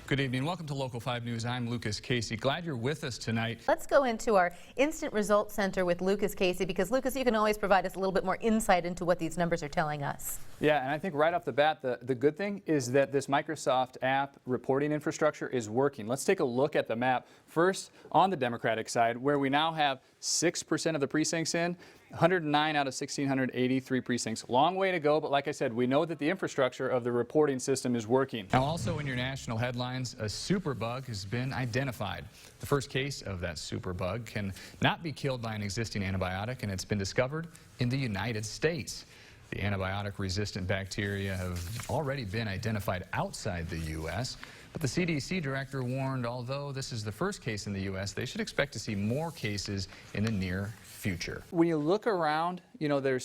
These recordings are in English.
Good evening. Welcome to Local 5 News. I'm Lucas Casey. Glad you're with us tonight. Let's go into our Instant Results Center with Lucas Casey, because Lucas, you can always provide us a little bit more insight into what these numbers are telling us. Yeah, and I think right off the bat, the good thing is that this Microsoft app reporting infrastructure is working. Let's take a look at the map. First, on the Democratic side, where we now have 6% of the precincts in, 109 out of 1,683 precincts. Long way to go, but like I said, we know that the infrastructure of the reporting system is working. Now, also in your national headlines, a superbug has been identified. The first case of that superbug can not be killed by an existing antibiotic, and it's been discovered in the United States. The antibiotic-resistant bacteria have already been identified outside the U.S., but the CDC director warned although this is the first case in the U.S., they should expect to see more cases in the near future. When you look around, you know, we've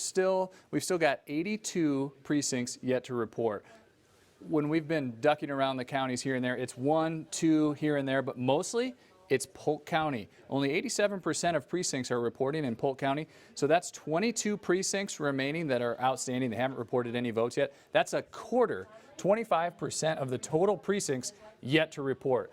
still got 82 precincts yet to report. When we've been ducking around the counties here and there, it's 1, 2 here and there, but mostly it's Polk County. Only 87% of precincts are reporting in Polk County, so that's 22 precincts remaining that are outstanding. They haven't reported any votes yet. That's a quarter, 25% of the total precincts yet to report.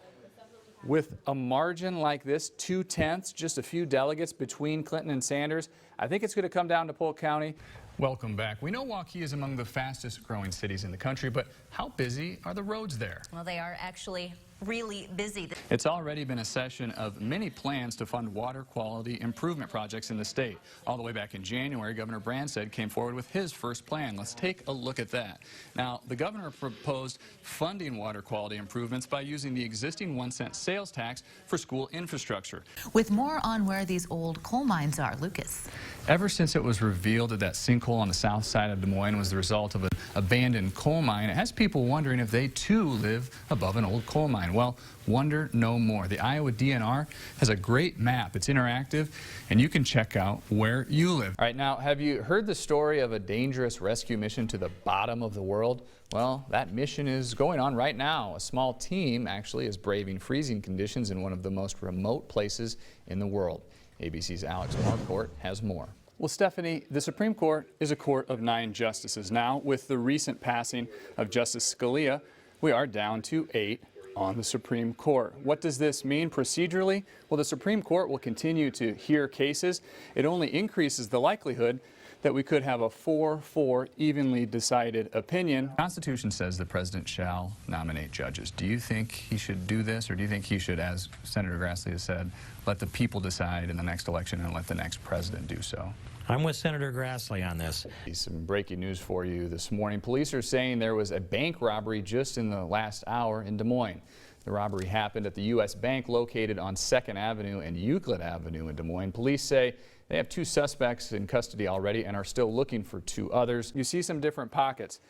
With a margin like this, 2/10, just a few delegates between Clinton and Sanders, I think it's going to come down to Polk County. Welcome back. We know Waukee is among the fastest growing cities in the country, but how busy are the roads there? Well, they are actually really busy. It's already been a session of many plans to fund water quality improvement projects in the state. All the way back in January, Governor Branstad came forward with his first plan. Let's take a look at that. Now, the governor proposed funding water quality improvements by using the existing 1-cent sales tax for school infrastructure. With more on where these old coal mines are, Lucas. Ever since it was revealed that sinkhole on the south side of Des Moines was the result of an abandoned coal mine, it has people wondering if they too live above an old coal mine. Well, wonder no more. The Iowa DNR has a great map. It's interactive, and you can check out where you live. All right, now, have you heard the story of a dangerous rescue mission to the bottom of the world? Well, that mission is going on right now. A small team actually is braving freezing conditions in one of the most remote places in the world. ABC's Alex Marquardt has more. Well, Stephanie, the Supreme Court is a court of 9 justices. Now, with the recent passing of Justice Scalia, we are down to 8 on the Supreme Court. What does this mean procedurally? Well, the Supreme Court will continue to hear cases. It only increases the likelihood that we could have a 4-4 evenly decided opinion. The Constitution says the president shall nominate judges. Do you think he should do this, or do you think he should, as Senator Grassley has said, let the people decide in the next election and let the next president do so? I'm with Senator Grassley on this. Some breaking news for you this morning. Police are saying there was a bank robbery just in the last hour in Des Moines. The robbery happened at the U.S. Bank located on 2nd Avenue and Euclid Avenue in Des Moines. Police say they have 2 suspects in custody already and are still looking for 2 others. You see some different pockets.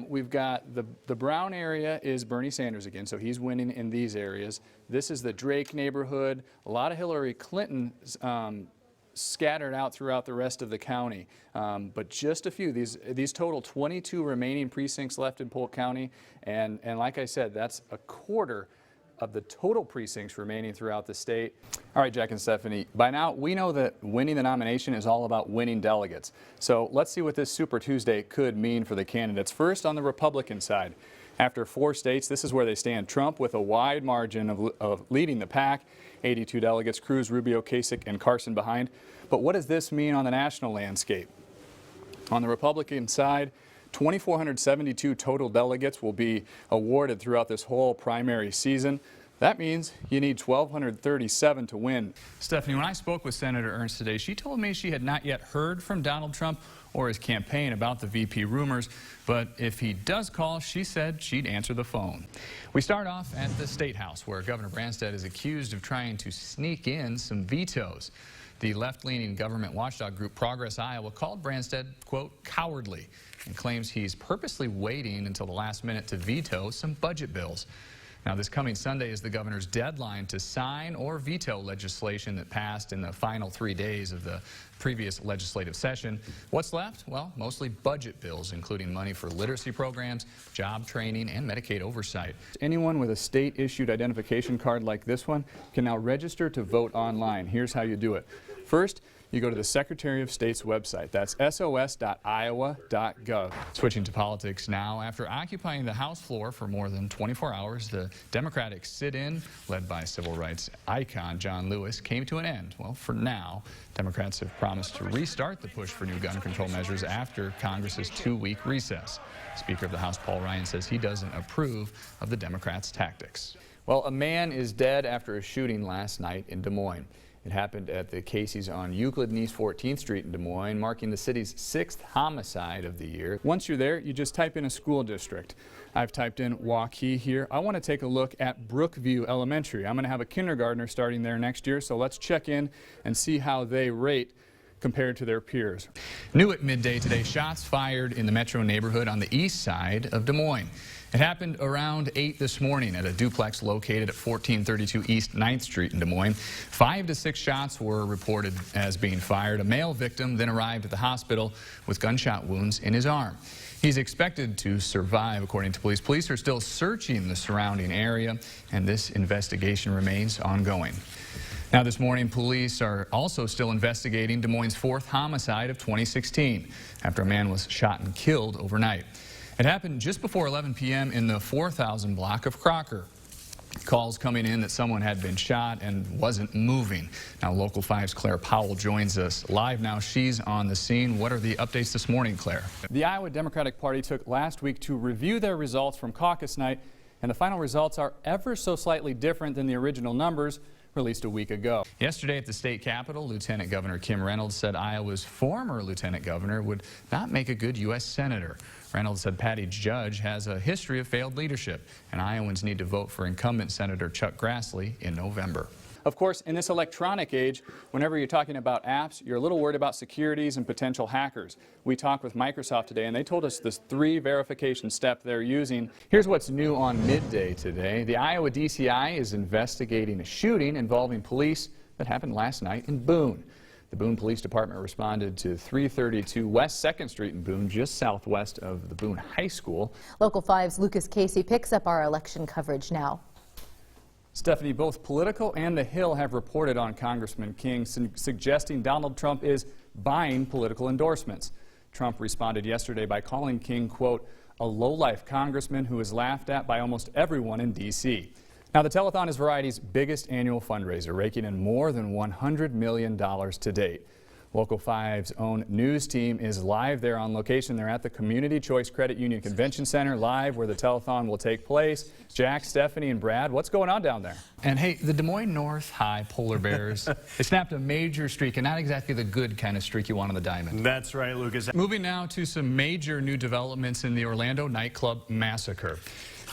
We've got the Brown area is Bernie Sanders again, so he's winning in these areas. This is the Drake neighborhood. A lot of Hillary Clinton scattered out throughout the rest of the county, but just a few. These total 22 remaining precincts left in Polk County, and like I said, that's a quarter of the total precincts remaining throughout the state. All right, Jack and Stephanie, by now we know that winning the nomination is all about winning delegates. So let's see what this Super Tuesday could mean for the candidates. First, on the Republican side, after 4 states, this is where they stand. Trump with a wide margin of leading the pack, 82 delegates, Cruz, Rubio, Kasich, and Carson behind. But what does this mean on the national landscape? On the Republican side, 2,472 total delegates will be awarded throughout this whole primary season. That means you need 1,237 to win. Stephanie, when I spoke with Senator Ernst today, she told me she had not yet heard from Donald Trump or his campaign about the VP rumors, but if he does call, she said she'd answer the phone. We start off at the State House, where Governor Branstad is accused of trying to sneak in some vetoes. The left-leaning government watchdog group Progress Iowa called Branstad, quote, cowardly, and claims he's purposely waiting until the last minute to veto some budget bills. Now, this coming Sunday is the governor's deadline to sign or veto legislation that passed in the final 3 days of the previous legislative session. What's left? Well, mostly budget bills, including money for literacy programs, job training, and Medicaid oversight. Anyone with a state-issued identification card like this one can now register to vote online. Here's how you do it. First, you go to the Secretary of State's website. That's sos.iowa.gov. Switching to politics now. After occupying the House floor for more than 24 hours, the Democratic sit-in, led by civil rights icon John Lewis, came to an end. Well, for now, Democrats have promised to restart the push for new gun control measures after Congress's 2-week recess. Speaker of the House Paul Ryan says he doesn't approve of the Democrats' tactics. Well, a man is dead after a shooting last night in Des Moines. It happened at the Casey's on Euclid and East 14th Street in Des Moines, marking the city's 6th homicide of the year. Once you're there, you just type in a school district. I've typed in Waukee here. I want to take a look at Brookview Elementary. I'm going to have a kindergartner starting there next year, so let's check in and see how they rate compared to their peers. New at midday today, shots fired in the metro neighborhood on the east side of Des Moines. It happened around 8 this morning at a duplex located at 1432 East 9th Street in Des Moines. 5 to 6 shots were reported as being fired. A male victim then arrived at the hospital with gunshot wounds in his arm. He's expected to survive, according to police. Police are still searching the surrounding area, and this investigation remains ongoing. Now this morning, police are also still investigating Des Moines' 4th homicide of 2016 after a man was shot and killed overnight. It happened just before 11 p.m. in the 4000 block of Crocker. Calls coming in that someone had been shot and wasn't moving. Now Local 5's Claire Powell joins us live now. She's on the scene. What are the updates this morning, Claire? The Iowa Democratic Party took last week to review their results from caucus night, and the final results are ever so slightly different than the original numbers released a week ago. Yesterday at the state capitol, Lieutenant Governor Kim Reynolds said Iowa's former lieutenant governor would not make a good U.S. senator. Reynolds said Patty Judge has a history of failed leadership, and Iowans need to vote for incumbent Senator Chuck Grassley in November. Of course, in this electronic age, whenever you're talking about apps, you're a little worried about securities and potential hackers. We talked with Microsoft today, and they told us this 3 verification step they're using. Here's what's new on midday today. The Iowa DCI is investigating a shooting involving police that happened last night in Boone. The Boone Police Department responded to 332 West 2nd Street in Boone, just southwest of the Boone High School. Local 5's Lucas Casey picks up our election coverage now. Stephanie, both Politico and The Hill have reported on Congressman King, suggesting Donald Trump is buying political endorsements. Trump responded yesterday by calling King, quote, a lowlife congressman who is laughed at by almost everyone in D.C. Now, the telethon is Variety's biggest annual fundraiser, raking in more than $100 million to date. Local 5's own news team is live there on location. They're at the Community Choice Credit Union Convention Center, live where the telethon will take place. Jack, Stephanie, and Brad, what's going on down there? And hey, the Des Moines North High Polar Bears, they snapped a major streak, and not exactly the good kind of streak you want on the diamond. That's right, Lucas. Moving now to some major new developments in the Orlando nightclub massacre.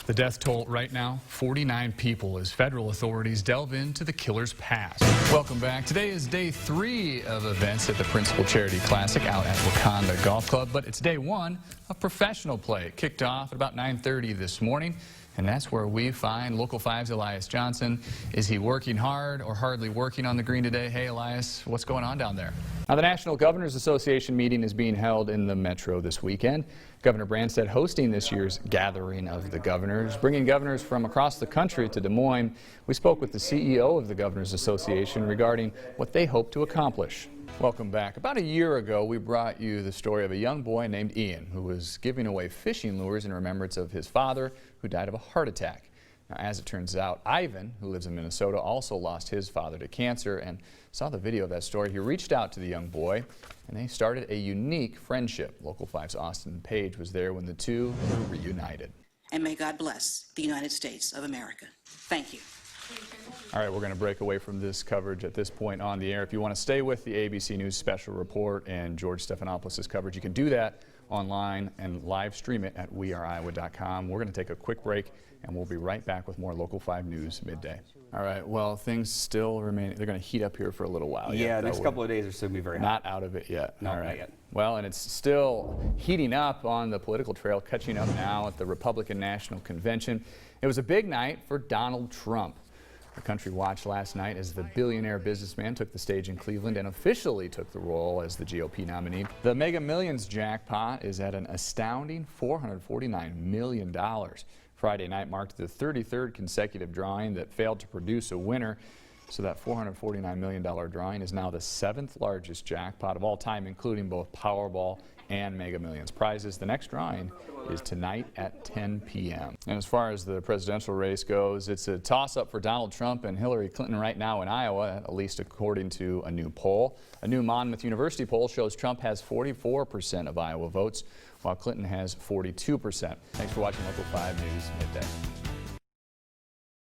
The death toll right now, 49 people, as federal authorities delve into the killer's past. Welcome back. Today is day 3 of events at the Principal Charity Classic out at Wakanda Golf Club, but it's day 1 of professional play. It kicked off at about 9:30 this morning, and that's where we find Local 5's Elias Johnson. Is he working hard or hardly working on the green today? Hey, Elias, what's going on down there? Now, the National Governors Association meeting is being held in the Metro this weekend. Governor Branstad hosting this year's gathering of the governors, bringing governors from across the country to Des Moines. We spoke with the CEO of the Governors Association regarding what they hope to accomplish. Welcome back. About a year ago, we brought you the story of a young boy named Ian who was giving away fishing lures in remembrance of his father who died of a heart attack. Now, as it turns out, Ivan, who lives in Minnesota, also lost his father to cancer and saw the video of that story. He reached out to the young boy, and they started a unique friendship. Local 5's Austin Page was there when the two were reunited. And may God bless the United States of America. Thank you. All right, we're going to break away from this coverage at this point on the air. If you want to stay with the ABC News special report and George Stephanopoulos' coverage, you can do that online and live stream it at weareiowa.com. We're going to take a quick break, and we'll be right back with more Local 5 News midday. All right, well, things still remain. They're going to heat up here for a little while. Yeah, the next couple of days are still going to be very hot. Not out of it yet. No, all right. not yet. Well, and it's still heating up on the political trail, catching up now at the Republican National Convention. It was a big night for Donald Trump. The country watched last night as the billionaire businessman took the stage in Cleveland and officially took the role as the GOP nominee. The Mega Millions jackpot is at an astounding $449 million. Friday night marked the 33rd consecutive drawing that failed to produce a winner. So that $449 million drawing is now the 7th largest jackpot of all time, including both Powerball and Mega Millions prizes. The next drawing is tonight at 10 p.m. And as far as the presidential race goes, it's a toss-up for Donald Trump and Hillary Clinton right now in Iowa, at least according to a new poll. A new Monmouth University poll shows Trump has 44% of Iowa votes, while Clinton has 42%. Thanks for watching Local 5 News Midday.